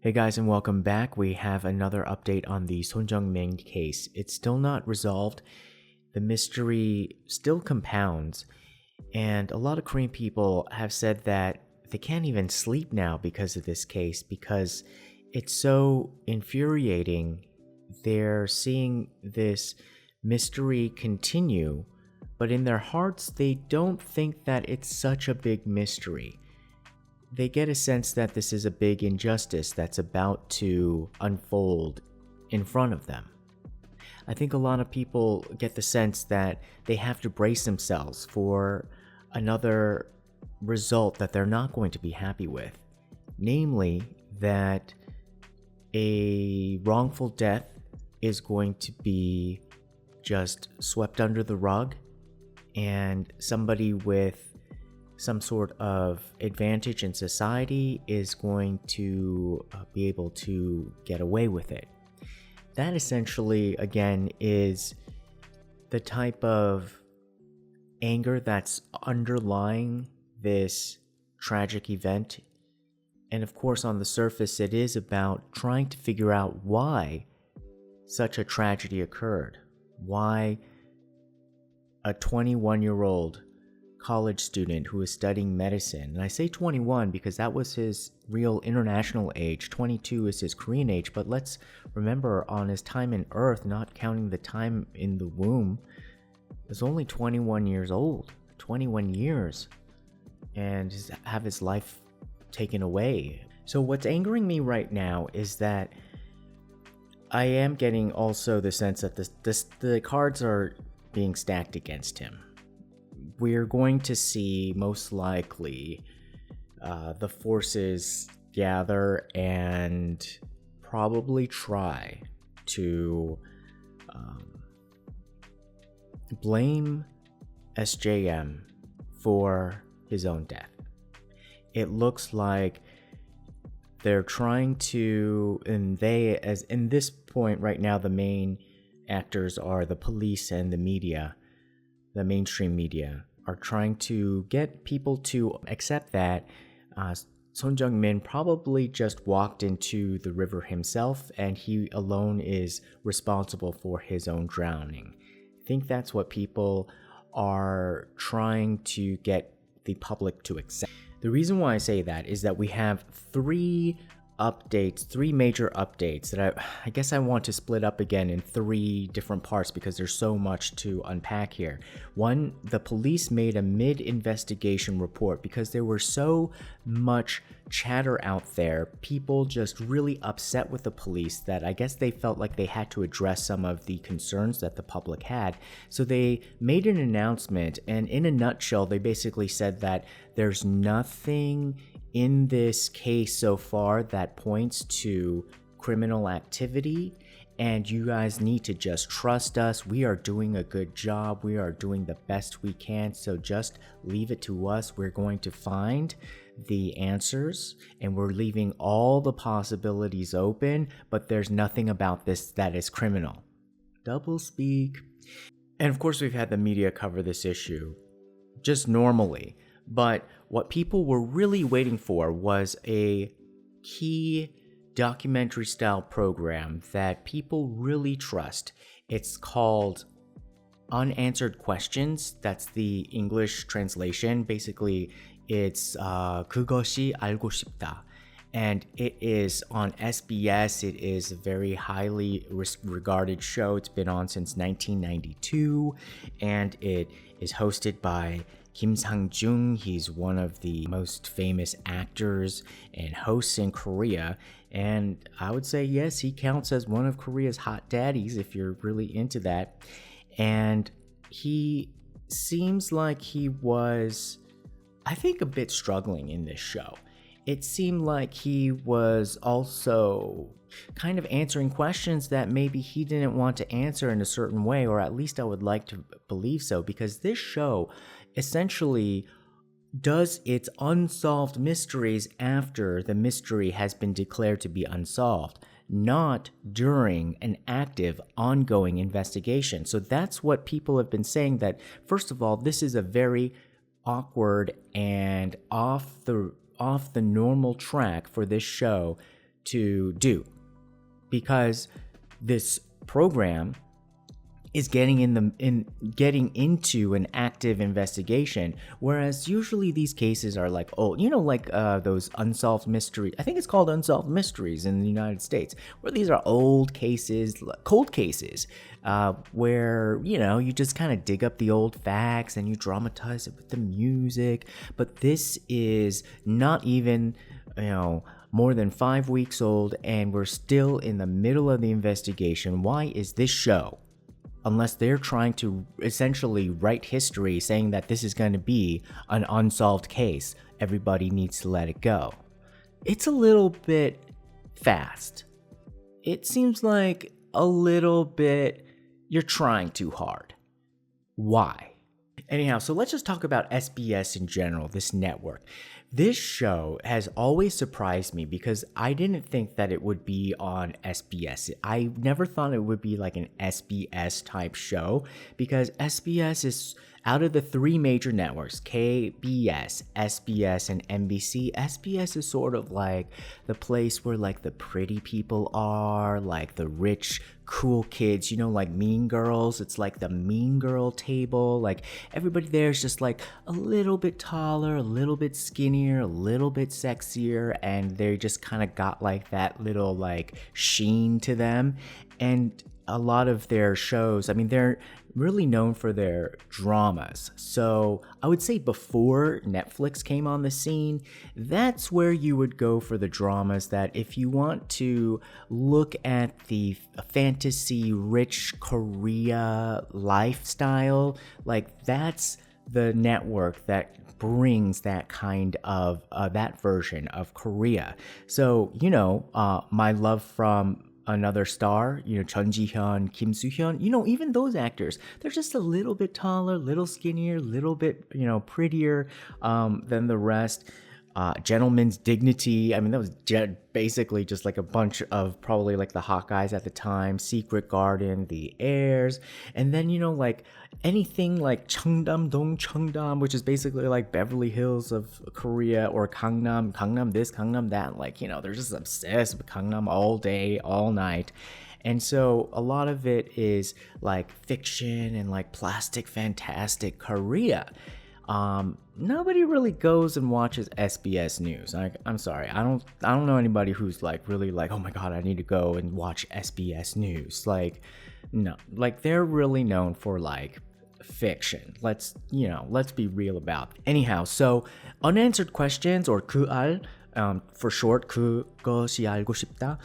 Hey guys, and welcome back. We have another update on the Son Jung Min case. It's still not resolved. The mystery still compounds, and a lot of Korean people have said that they can't even sleep now because of this case because it's so infuriating. They're seeing this mystery continue, but in their hearts, they don't think that it's such a big mystery. They get a sense that this is a big injustice that's about to unfold in front of them. I think a lot of people get the sense that they have to brace themselves for another result that they're not going to be happy with. Namely, that a wrongful death is going to be just swept under the rug, and somebody with some sort of advantage in society is going to be able to get away with it. That essentially, again, is the type of anger that's underlying this tragic event. And of course, on the surface, it is about trying to figure out why such a tragedy occurred. Why a 21-year-old college student who is studying medicine, and I say 21 because that was his real international age. 22 is his Korean age, but let's remember, on his time in Earth, not counting the time in the womb, was only 21 years old. 21 years, and have his life taken away. So what's angering me right now is that I am getting also the sense that the cards are being stacked against him. We're going to see, most likely, the forces gather and probably try to blame SJM for his own death. It looks like they're trying to, and they, as in this point right now, the main actors are the police and the media. The mainstream media are trying to get people to accept that Son Jung Min probably just walked into the river himself, and he alone is responsible for his own drowning. I think that's what people are trying to get the public to accept. The reason why I say that is that we have three major updates that I guess I want to split up again in three different parts because there's so much to unpack here. One, the police made a mid-investigation report because there were so much chatter out there, people just really upset with the police, that I guess they felt like they had to address some of the concerns that the public had. So they made an announcement, and in a nutshell, they basically said that there's nothing in this case so far that points to criminal activity, and you guys need to just trust us. We are doing a good job. We are doing the best we can, so just leave it to us. We're going to find the answers, and we're leaving all the possibilities open, but there's nothing about this that is criminal. Doublespeak. And of course, we've had the media cover this issue just normally. But what people were really waiting for was a key documentary-style program that people really trust. It's called Unanswered Questions. That's the English translation. Basically, it's 그것이 알고싶다. And it is on SBS. It is a very highly regarded show. It's been on since 1992, and it is hosted by Kim Sang-jung. He's one of the most famous actors and hosts in Korea, and I would say, yes, he counts as one of Korea's hot daddies if you're really into that. And he seems like he was, I think, a bit struggling in this show. It seemed like he was also kind of answering questions that maybe he didn't want to answer in a certain way, or at least I would like to believe so, because this show essentially does its unsolved mysteries after the mystery has been declared to be unsolved, not during an active, ongoing investigation. So that's what people have been saying, that, first of all, this is a very awkward and off the normal track for this show to do, because this program is getting into an active investigation, whereas usually these cases are like, those unsolved mysteries. I think it's called unsolved mysteries in the United States, where these are old cases, cold cases, where you just kind of dig up the old facts and you dramatize it with the music. But this is not even more than 5 weeks old, and we're still in the middle of the investigation. Why is this show, unless they're trying to essentially write history saying that this is going to be an unsolved case, everybody needs to let it go? It's a little bit fast. It seems like a little bit you're trying too hard. Why? Anyhow, so let's just talk about SBS in general, this network. This show has always surprised me because I didn't think that it would be on SBS. I never thought it would be like an SBS type show, because SBS is, out of the three major networks, KBS, SBS, and NBC, SBS is sort of like the place where like the pretty people are, like the rich, cool kids, like Mean Girls. It's like the Mean Girl table. Like everybody there is just like a little bit taller, a little bit skinnier, a little bit sexier, and they just kind of got like that little like sheen to them. And a lot of their shows, they're really known for their dramas. So I would say before Netflix came on the scene, that's where you would go for the dramas. That if you want to look at the fantasy rich Korea lifestyle, like that's the network that brings that kind of that version of Korea. So My Love from Another Star, Chun Ji-hyun, Kim Soo-hyun, even those actors, they're just a little bit taller, little skinnier, little bit, prettier than the rest. Gentleman's Dignity, that was basically just like a bunch of probably like the hot guys at the time. Secret Garden, The Heirs, and then like anything like Cheongdam, which is basically like Beverly Hills of Korea, or Gangnam this, Gangnam that. Like they're just obsessed with Gangnam all day, all night. And so a lot of it is like fiction and like plastic fantastic Korea. Nobody really goes and watches SBS News. I'm sorry, I don't know anybody who's like really like, oh my god, I need to go and watch SBS News. Like, no, like they're really known for like fiction. Let's be real about it. Anyhow, so Unanswered Questions, or 그알, for short, 그것이 알고싶다,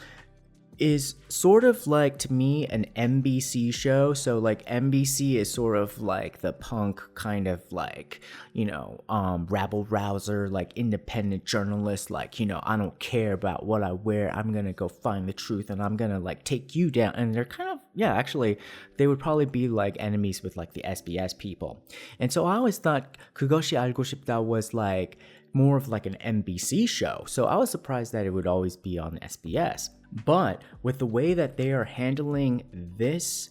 is sort of like, to me, an NBC show. So like NBC is sort of like the punk kind of like, rabble rouser, like independent journalist, like, I don't care about what I wear, I'm gonna go find the truth and I'm gonna like take you down. And they're kind of, actually they would probably be like enemies with like the SBS people. And so I always thought 그것이 알고싶다 was like more of like an NBC show. So I was surprised that it would always be on SBS. But with the way that they are handling this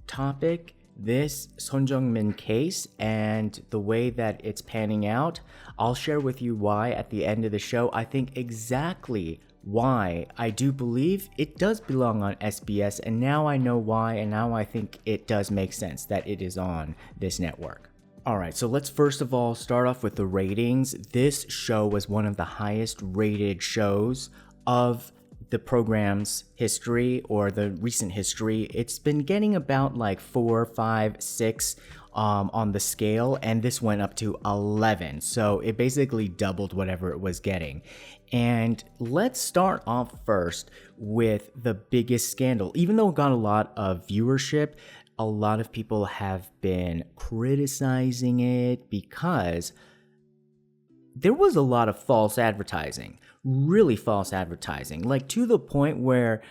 topic, this Son Jung Min case, and the way that it's panning out, I'll share with you why at the end of the show. I think exactly why I do believe it does belong on SBS, and now I know why, and now I think it does make sense that it is on this network. Alright, so let's first of all start off with the ratings. This show was one of the highest rated shows of the program's history, or the recent history. It's been getting about like 4, 5, 6 on the scale, and this went up to 11. So it basically doubled whatever it was getting. And let's start off first with the biggest scandal. Even though it got a lot of viewership, a lot of people have been criticizing it because there was a lot of false advertising. Really false advertising, like to the point where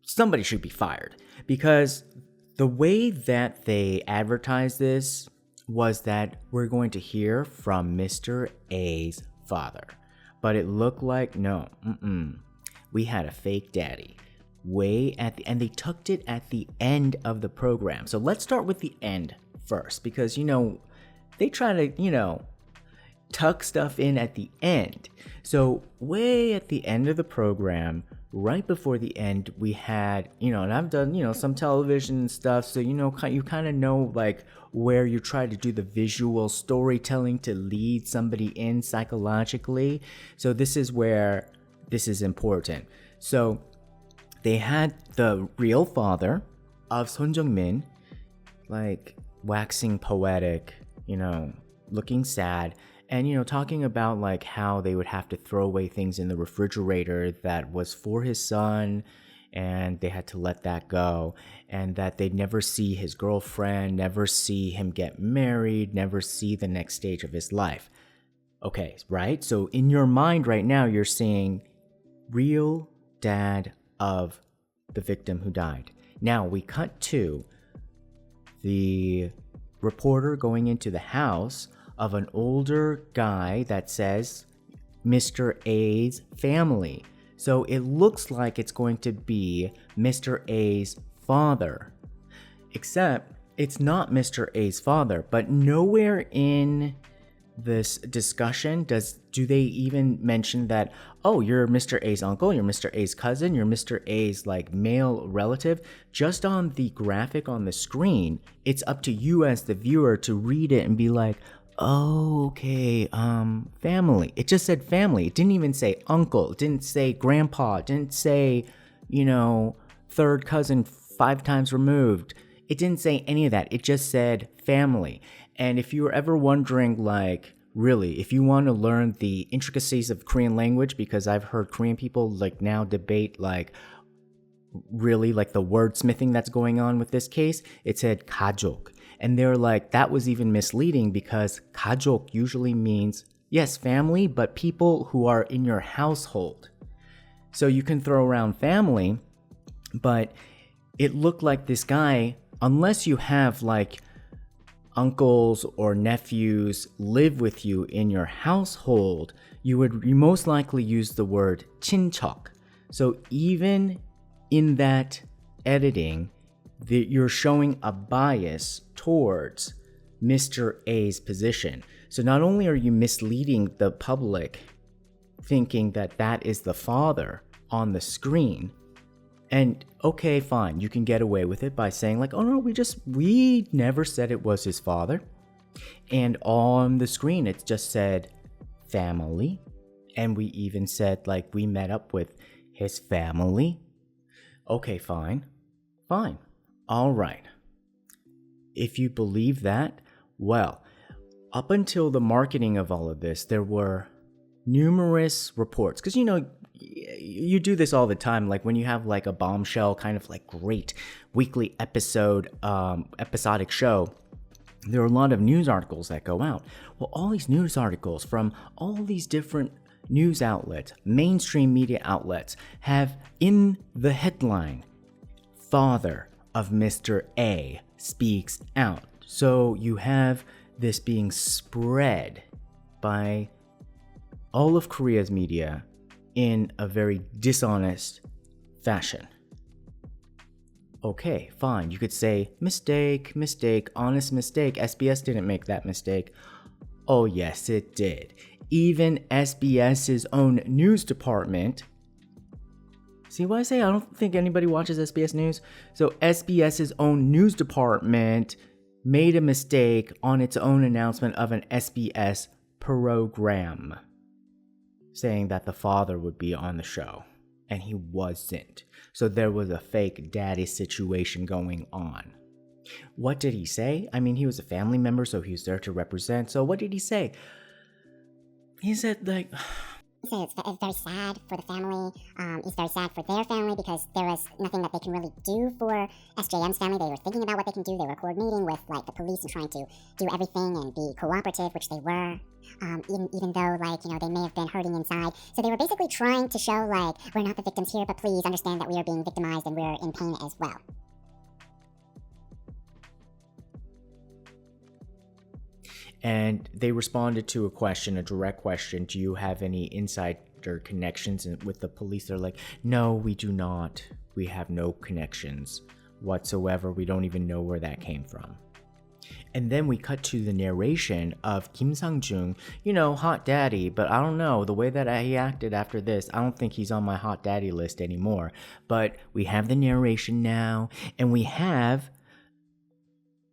somebody should be fired, because the way that they advertised this was that we're going to hear from Mr. A's father, but it looked like we had a fake daddy way at the end. They tucked it at the end of the program. So let's start with the end first, because they try to tuck stuff in at the end. So way at the end of the program, right before the end, we had, and I've done, some television and stuff. So, you kind of know like where you try to do the visual storytelling to lead somebody in psychologically. So this is where this is important. So they had the real father of Son Jung Min, like waxing poetic, looking sad, and talking about like how they would have to throw away things in the refrigerator that was for his son, and they had to let that go, and that they'd never see his girlfriend, never see him get married, never see the next stage of his life. Okay, right? So in your mind right now, you're seeing real dad of the victim who died. Now we cut to the reporter going into the house of an older guy that says Mr. A's family. So it looks like it's going to be Mr. A's father. Except it's not Mr. A's father, but nowhere in this discussion do they even mention that, oh, you're Mr. A's uncle, you're Mr. A's cousin, you're Mr. A's like male relative. Just on the graphic on the screen, it's up to you as the viewer to read it and be like, oh, okay, family. It just said family. It didn't even say uncle. It didn't say grandpa. It didn't say, third cousin 5 times removed. It didn't say any of that. It just said family. And if you were ever wondering, like, really, if you want to learn the intricacies of Korean language, because I've heard Korean people like now debate like really like the wordsmithing that's going on with this case, it said 가족. And they're like, that was even misleading because 가족 usually means, yes, family, but people who are in your household. So you can throw around family, but it looked like this guy, unless you have like uncles or nephews live with you in your household, you most likely use the word 친척. So even in that editing, you're showing a bias towards Mr. A's position. So not only are you misleading the public thinking that that is the father on the screen, and okay, fine, you can get away with it by saying like, oh no, we never said it was his father. And on the screen, it just said family. And we even said like, we met up with his family. Okay, fine. All right. If you believe that, well, up until the marketing of all of this, there were numerous reports. Because, you do this all the time, like when you have like a bombshell kind of like great weekly episodic show, there are a lot of news articles that go out. Well, all these news articles from all these different news outlets, mainstream media outlets, have in the headline, father of Mr. A speaks out. So you have this being spread by all of Korea's media in a very dishonest fashion. Okay, fine. You could say, mistake, honest mistake. SBS didn't make that mistake. Oh yes, it did. Even SBS's own news department. See what I say? I don't think anybody watches SBS News. So SBS's own news department made a mistake on its own announcement of an SBS program, saying that the father would be on the show, and he wasn't. So there was a fake daddy situation going on. What did he say? I mean, he was a family member, so he was there to represent. So what did he say? He said, like... So it's very sad for the family. It's very sad for their family because there was nothing that they can really do for SJM's family. They were thinking about what they can do. They were coordinating with like the police and trying to do everything and be cooperative, which they were. Even though they may have been hurting inside. So they were basically trying to show like, we're not the victims here, but please understand that we are being victimized and we're in pain as well. And they responded to a direct question, do you have any insider connections with the police? They're like, no, we do not. We have no connections whatsoever. We don't even know where that came from. And then we cut to the narration of Kim Sang-jung, hot daddy, but I don't know, the way that he acted after this, I don't think he's on my hot daddy list anymore. But we have the narration now, and we have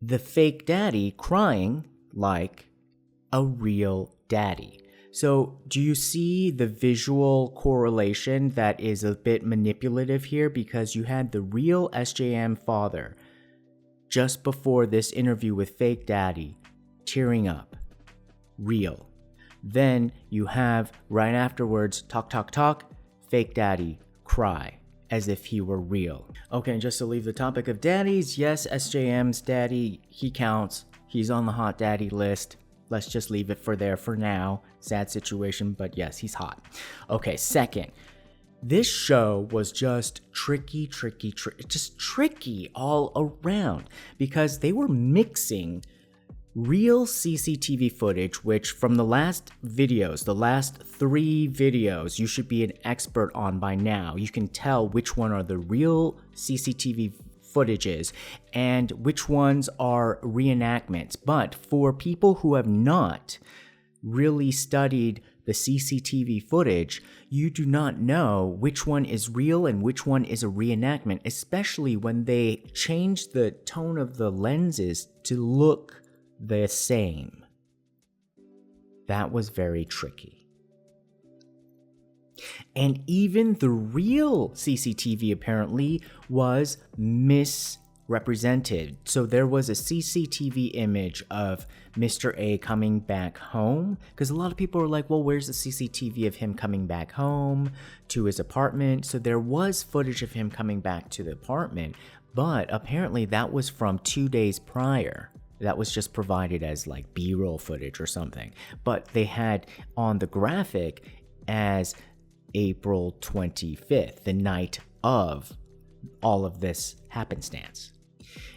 the fake daddy crying like a real daddy. So do you see the visual correlation that is a bit manipulative here? Because you had the real SJM father just before this interview with fake daddy tearing up. Real. Then you have right afterwards, talk, fake daddy cry as if he were real. Okay, and just to leave the topic of daddies, yes, SJM's daddy, he counts. He's on the hot daddy list. Let's just leave it for now. Sad situation, but yes, he's hot. Okay, second, this show was just tricky all around because they were mixing real CCTV footage, which from the last videos, the last 3 videos, you should be an expert on by now. You can tell which one are the real CCTV footages and which ones are reenactments. But for people who have not really studied the CCTV footage, you do not know which one is real and which one is a reenactment, especially when they change the tone of the lenses to look the same. That was very tricky. And even the real CCTV apparently was misrepresented. So there was a CCTV image of Mr. A coming back home, because a lot of people were like, well, where's the CCTV of him coming back home to his apartment? So there was footage of him coming back to the apartment, but apparently that was from 2 days prior. That was just provided as like B-roll footage or something. But they had on the graphic as April 25th, the night of all of this happenstance.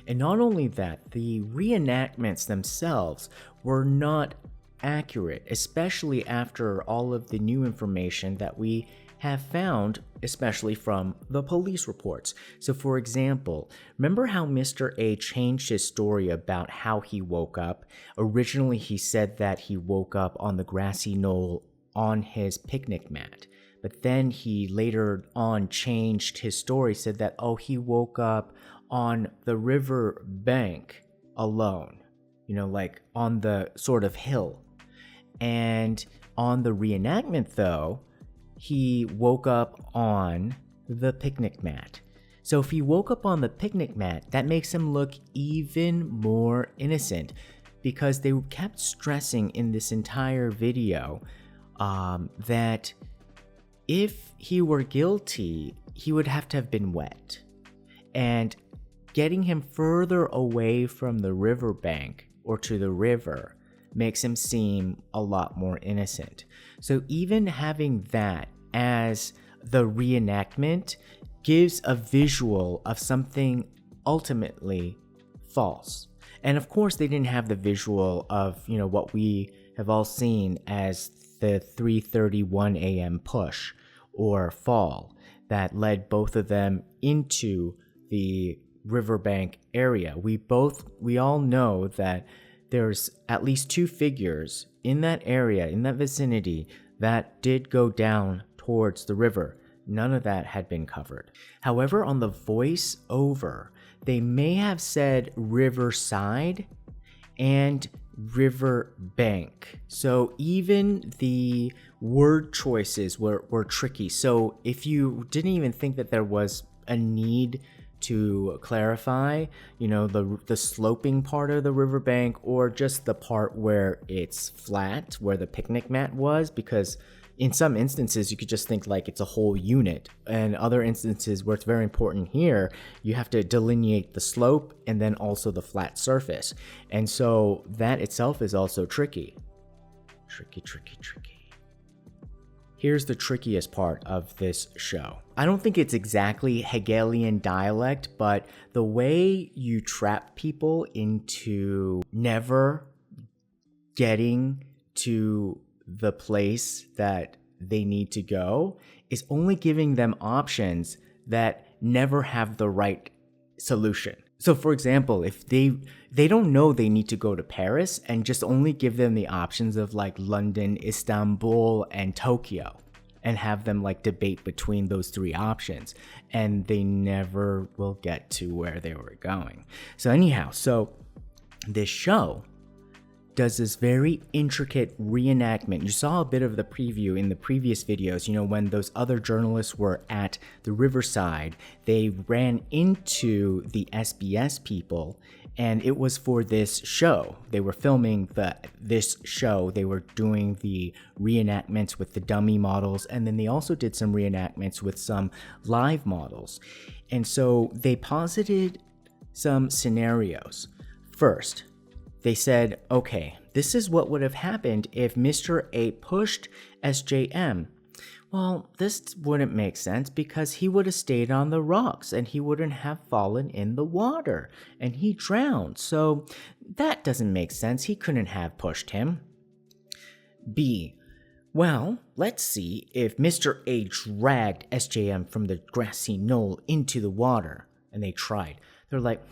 And not only that, the reenactments themselves were not accurate, especially after all of the new information that we have found, especially from the police reports. So for example, remember how Mr. A changed his story about how he woke up? Originally, he said that he woke up on the grassy knoll on his picnic mat. But then he later on changed his story, said that, he woke up on the river bank alone, like on the sort of hill. And on the reenactment, though, he woke up on the picnic mat. So if he woke up on the picnic mat, that makes him look even more innocent, because they kept stressing in this entire video that if he were guilty, he would have to have been wet. And getting him further away from the riverbank or to the river makes him seem a lot more innocent. So even having that as the reenactment gives a visual of something ultimately false. And of course, they didn't have the visual of, what we have all seen as the 3:31 a.m. push or fall that led both of them into the riverbank area. We all know that there's at least 2 figures in that area, in that vicinity, that did go down towards the river. None of that had been covered. However, on the voice over, they may have said riverside and riverbank. So even the word choices were tricky. So if you didn't even think that there was a need to clarify, the sloping part of the riverbank, or just the part where it's flat, where the picnic mat was, because in some instances you could just think like it's a whole unit, and other instances where it's very important here, you have to delineate the slope and then also the flat surface. And so that itself is also tricky. Tricky. Here's the trickiest part of this show. I don't think it's exactly Hegelian dialect, but the way you trap people into never getting to the place that they need to go is only giving them options that never have the right solution. So for example, if they don't know they need to go to Paris and just only give them the options of like London, Istanbul, and Tokyo, and have them like debate between those three options, and they never will get to where they were going. So anyhow, this show does this very intricate reenactment. You saw a bit of the preview in the previous videos, when those other journalists were at the riverside, they ran into the SBS people, and it was for this show. They were filming this show. They were doing the reenactments with the dummy models, and then they also did some reenactments with some live models. And so they posited some scenarios. First, they said, okay, this is what would have happened if Mr. A pushed SJM. Well, this wouldn't make sense because he would have stayed on the rocks and he wouldn't have fallen in the water and he drowned. So that doesn't make sense. He couldn't have pushed him. B, well, let's see if Mr. A dragged SJM from the grassy knoll into the water. And they tried. They're like,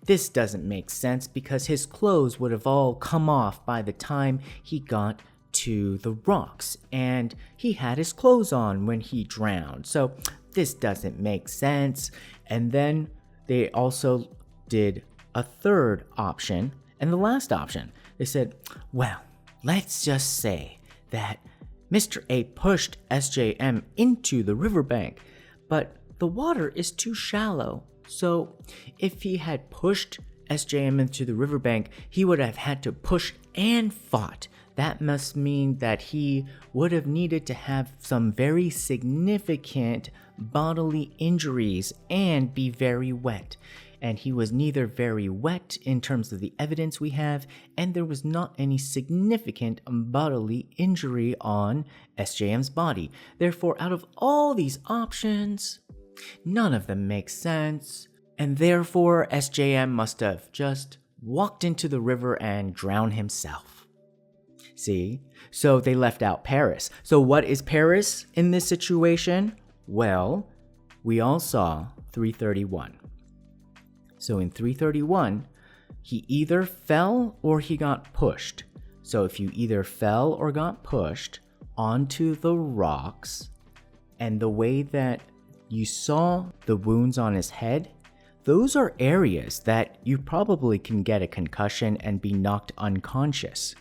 this doesn't make sense because his clothes would have all come off by the time he got to the rocks, and he had his clothes on when he drowned. So this doesn't make sense. And then they also did a third option, and the last option. They said, well, let's just say that Mr. A pushed SJM into the riverbank, but the water is too shallow. So if he had pushed SJM into the riverbank, he would have had to push and fought. That must mean that he would have needed to have some very significant bodily injuries and be very wet. And he was neither very wet in terms of the evidence we have, and there was not any significant bodily injury on SJM's body. Therefore, out of all these options, none of them make sense, and therefore SJM must have just walked into the river and drowned himself. See? So they left out Paris. So what is Paris in this situation? Well, we all saw 331. So in 331, he either fell or he got pushed. So if you either fell or got pushed onto the rocks, and the way that you saw the wounds on his head, those are areas that you probably can get a concussion and be knocked unconscious.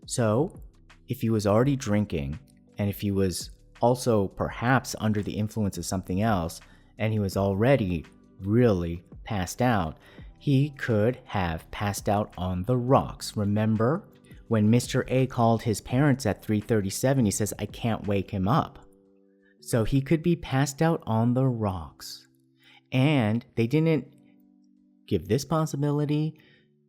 So, if he was already drinking, and if he was also perhaps under the influence of something else, and he was already really passed out, he could have passed out on the rocks. Remember, when Mr. A called his parents at 3:37, he says, I can't wake him up. So he could be passed out on the rocks. And they didn't give this possibility.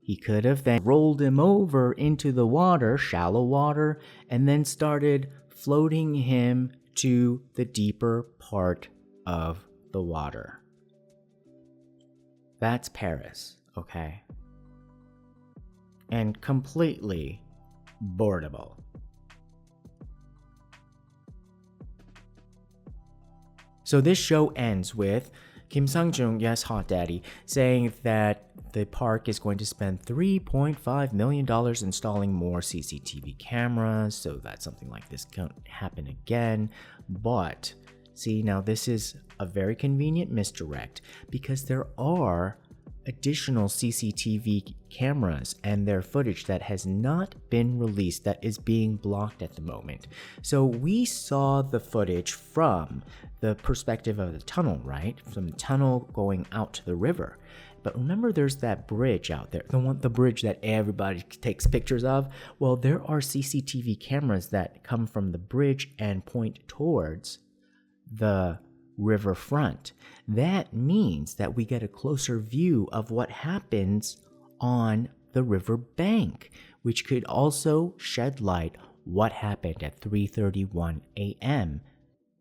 He could have then rolled him over into the water, shallow water, and then started floating him to the deeper part of the water. That's Paris, okay? And completely boardable. So this show ends with Kim Sang-jung, yes, Hot Daddy, saying that the park is going to spend $3.5 million installing more CCTV cameras, so that something like this can't happen again. But, see, now this is a very convenient misdirect because there are additional CCTV cameras and their footage that has not been released that is being blocked at the moment. So we saw the footage from the perspective of the tunnel, right? From the tunnel going out to the river. But remember, there's that bridge out there, the bridge that everybody takes pictures of. Well, there are CCTV cameras that come from the bridge and point towards the riverfront. That means that we get a closer view of what happens on the river bank, which could also shed light what happened at 3:31 a.m.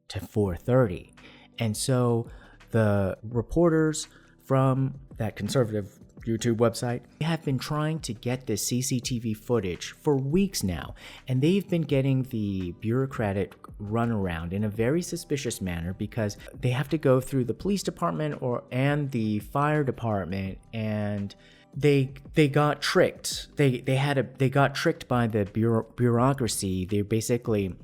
to 4:30. And so the reporters from that conservative YouTube website. They have been trying to get this CCTV footage for weeks now, and they've been getting the bureaucratic runaround in a very suspicious manner because they have to go through the police department and the fire department, and they got tricked. They got tricked by the bureaucracy. They basically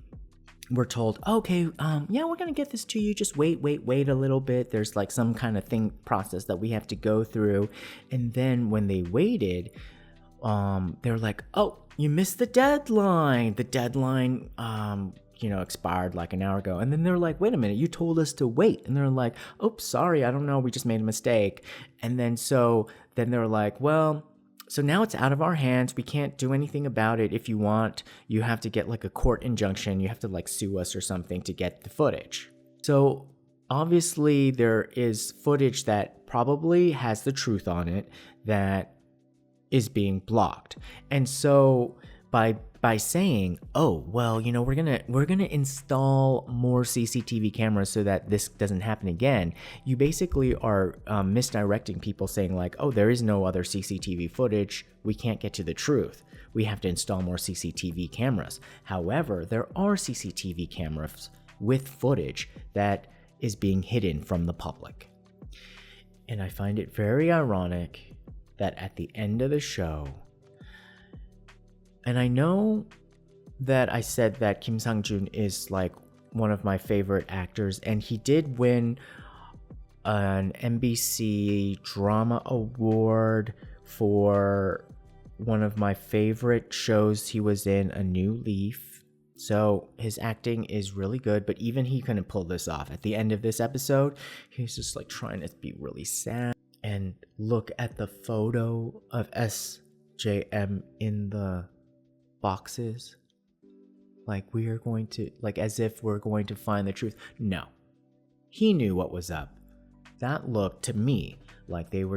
were told, okay, yeah, we're gonna get this to you. Just wait a little bit. There's like some kind of process that we have to go through. And then when they waited, they're like, oh, you missed the deadline. The deadline, expired like an hour ago. And then they're like, wait a minute, you told us to wait. And they're like, oops, sorry, I don't know, we just made a mistake. And then they're like, well, so now it's out of our hands. We can't do anything about it. If you want, you have to get like a court injunction. You have to like sue us or something to get the footage. So obviously there is footage that probably has the truth on it that is being blocked. And so by saying, oh, well, we're gonna install more CCTV cameras so that this doesn't happen again, you basically are misdirecting people, saying like, oh, there is no other CCTV footage, we can't get to the truth, we have to install more CCTV cameras. However, there are CCTV cameras with footage that is being hidden from the public. And I find it very ironic that at the end of the show, and I know that I said that Kim Sang-joon is like one of my favorite actors, and he did win an NBC Drama Award for one of my favorite shows he was in, A New Leaf. So his acting is really good, but even he couldn't pull this off. At the end of this episode, he's just like trying to be really sad. And look at the photo of SJM in the boxes, like we are going to, like as if we're going to find the truth. No, he knew what was up. That looked to me like they knew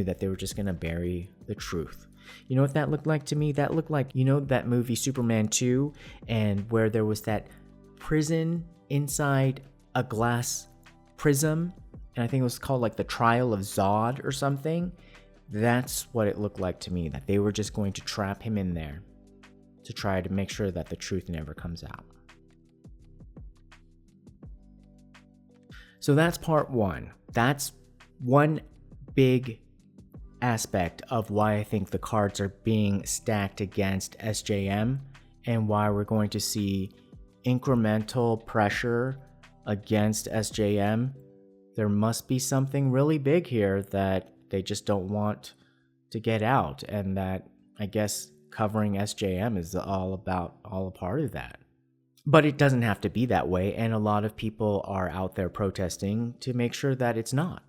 that they were just going to bury the truth. You know what that looked like to me? That looked like, that movie Superman 2, and where there was that prison inside a glass prism, and I think it was called like the Trial of Zod or something. That's what it looked like to me, that they were just going to trap him in there to try to make sure that the truth never comes out. So that's part one. That's one big aspect of why I think the cards are being stacked against SJM, and why we're going to see incremental pressure against SJM. There must be something really big here that they just don't want to get out, and that I guess covering SJM is all a part of that. But it doesn't have to be that way, and a lot of people are out there protesting to make sure that it's not.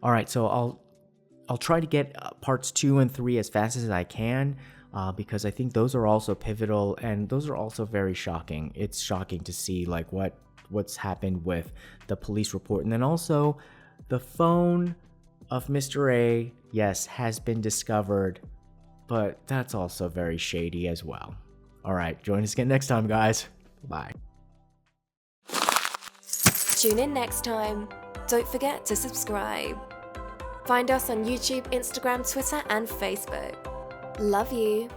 All right, so I'll try to get parts 2 and 3 as fast as I can, because I think those are also pivotal, and those are also very shocking. It's shocking to see like what's happened with the police report, and then also the phone of Mr. A, yes, has been discovered, but that's also very shady as well. All right, join us again next time, guys. Bye. Tune in next time. Don't forget to subscribe. Find us on YouTube, Instagram, Twitter, and Facebook. Love you.